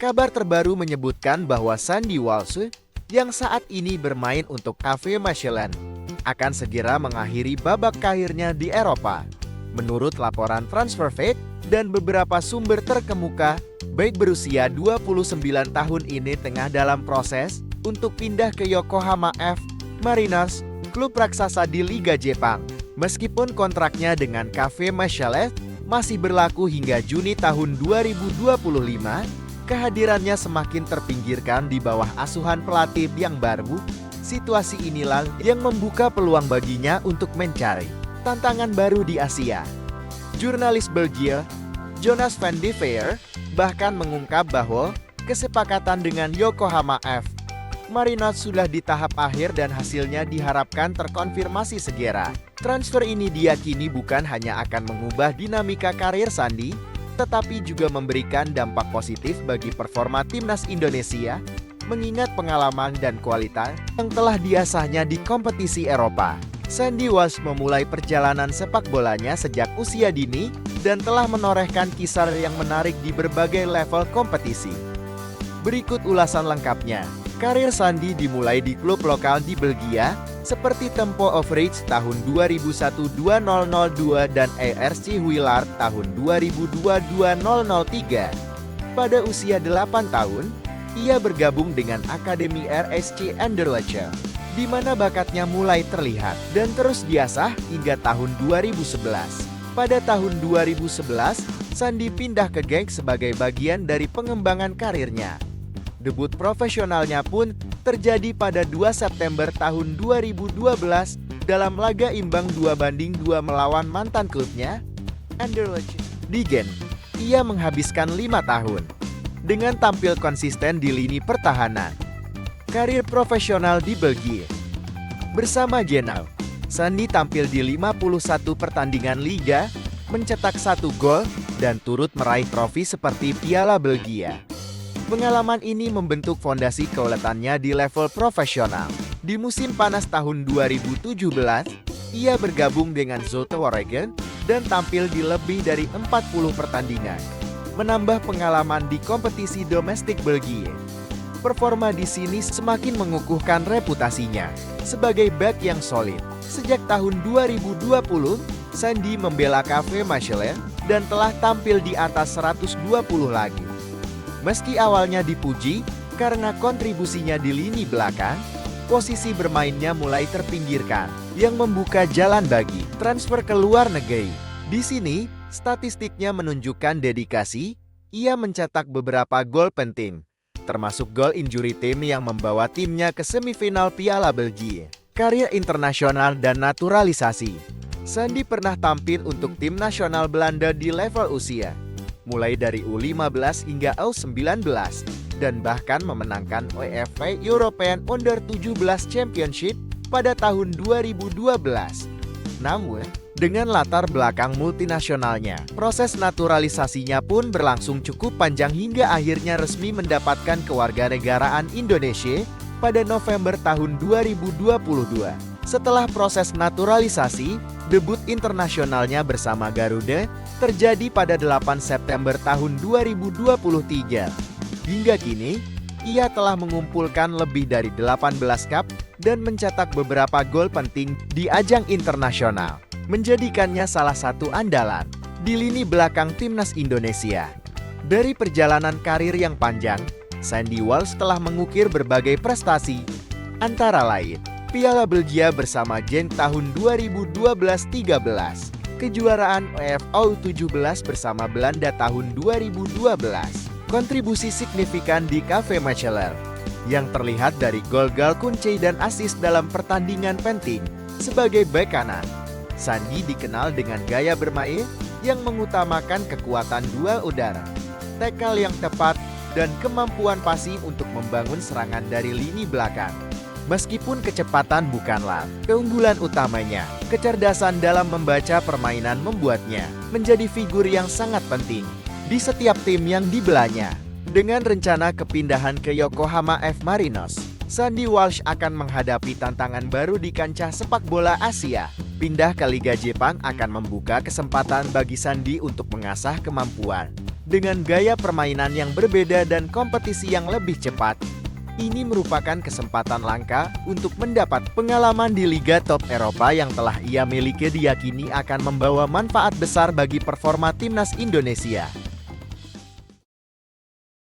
Kabar terbaru menyebutkan bahwa Sandy Walsh, yang saat ini bermain untuk KV Mechelen, akan segera mengakhiri babak karirnya di Eropa. Menurut laporan Transferfake dan beberapa sumber terkemuka, baik berusia 29 tahun ini tengah dalam proses untuk pindah ke Yokohama F. Mariners, klub raksasa di Liga Jepang. Meskipun kontraknya dengan KV Mechelen masih berlaku hingga Juni tahun 2025, kehadirannya semakin terpinggirkan di bawah asuhan pelatih yang baru. Situasi inilah yang membuka peluang baginya untuk mencari tantangan baru di Asia. Jurnalis Belgia, Jonas van de Veer, bahkan mengungkap bahwa kesepakatan dengan Yokohama F. Mariners sudah di tahap akhir dan hasilnya diharapkan terkonfirmasi segera. Transfer ini diyakini bukan hanya akan mengubah dinamika karir Sandy, tetapi juga memberikan dampak positif bagi performa timnas Indonesia, mengingat pengalaman dan kualitas yang telah diasahnya di kompetisi Eropa. Sandy Walsh memulai perjalanan sepak bolanya sejak usia dini dan telah menorehkan kisah yang menarik di berbagai level kompetisi. Berikut ulasan lengkapnya. Karir Sandy dimulai di klub lokal di Belgia, seperti Tempo Overijse tahun 2001-2002 dan ARC Wielaert tahun 2002-2003. Pada usia 8 tahun, ia bergabung dengan Akademi RSC Anderlecht, di mana bakatnya mulai terlihat dan terus diasah hingga tahun 2011. Pada tahun 2011, Sandy pindah ke Genk sebagai bagian dari pengembangan karirnya. Debut profesionalnya pun terjadi pada 2 September tahun 2012 dalam laga imbang 2-2 melawan mantan klubnya, Anderlecht. Di Genk, ia menghabiskan 5 tahun dengan tampil konsisten di lini pertahanan. Karir profesional di Belgia. Bersama Genoa, Sandy tampil di 51 pertandingan liga, mencetak 1 gol, dan turut meraih trofi seperti Piala Belgia. Pengalaman ini membentuk fondasi keuletannya di level profesional. Di musim panas tahun 2017, ia bergabung dengan Zulte Waregem dan tampil di lebih dari 40 pertandingan, menambah pengalaman di kompetisi domestik Belgia. Performa di sini semakin mengukuhkan reputasinya sebagai bek yang solid. Sejak tahun 2020, Sandy membela KV Mechelen dan telah tampil di atas 120 lagi. Meski awalnya dipuji karena kontribusinya di lini belakang, posisi bermainnya mulai terpinggirkan, yang membuka jalan bagi transfer ke luar negeri. Di sini, statistiknya menunjukkan dedikasi. Ia mencetak beberapa gol penting, termasuk gol injury time yang membawa timnya ke semifinal Piala Belgia. Karir internasional dan naturalisasi. Sandy pernah tampil untuk tim nasional Belanda di level usia, mulai dari U15 hingga U19, dan bahkan memenangkan UEFA European Under 17 Championship pada tahun 2012. Namun, dengan latar belakang multinasionalnya, proses naturalisasinya pun berlangsung cukup panjang hingga akhirnya resmi mendapatkan kewarganegaraan Indonesia pada November tahun 2022. Setelah proses naturalisasi, debut internasionalnya bersama Garuda terjadi pada 8 September tahun 2023. Hingga kini, ia telah mengumpulkan lebih dari 18 cup dan mencetak beberapa gol penting di ajang internasional, menjadikannya salah satu andalan di lini belakang timnas Indonesia. Dari perjalanan karir yang panjang, Sandy Walsh telah mengukir berbagai prestasi, antara lain Piala Belgia bersama Genk tahun 2012-13, kejuaraan UEFA U17 bersama Belanda tahun 2012, kontribusi signifikan di KV Mechelen, yang terlihat dari gol-gol kunci dan assist dalam pertandingan penting. Sebagai bek kanan, Sandy dikenal dengan gaya bermain yang mengutamakan kekuatan duel udara, tackle yang tepat, dan kemampuan passing untuk membangun serangan dari lini belakang. Meskipun kecepatan bukanlah keunggulan utamanya, kecerdasan dalam membaca permainan membuatnya menjadi figur yang sangat penting di setiap tim yang dibelanya. Dengan rencana kepindahan ke Yokohama F. Mariners, Sandy Walsh akan menghadapi tantangan baru di kancah sepak bola Asia. Pindah ke Liga Jepang akan membuka kesempatan bagi Sandy untuk mengasah kemampuan Dengan gaya permainan yang berbeda dan kompetisi yang lebih cepat, ini merupakan kesempatan langka untuk mendapat pengalaman di Liga Top Eropa yang telah ia miliki, diyakini akan membawa manfaat besar bagi performa timnas Indonesia.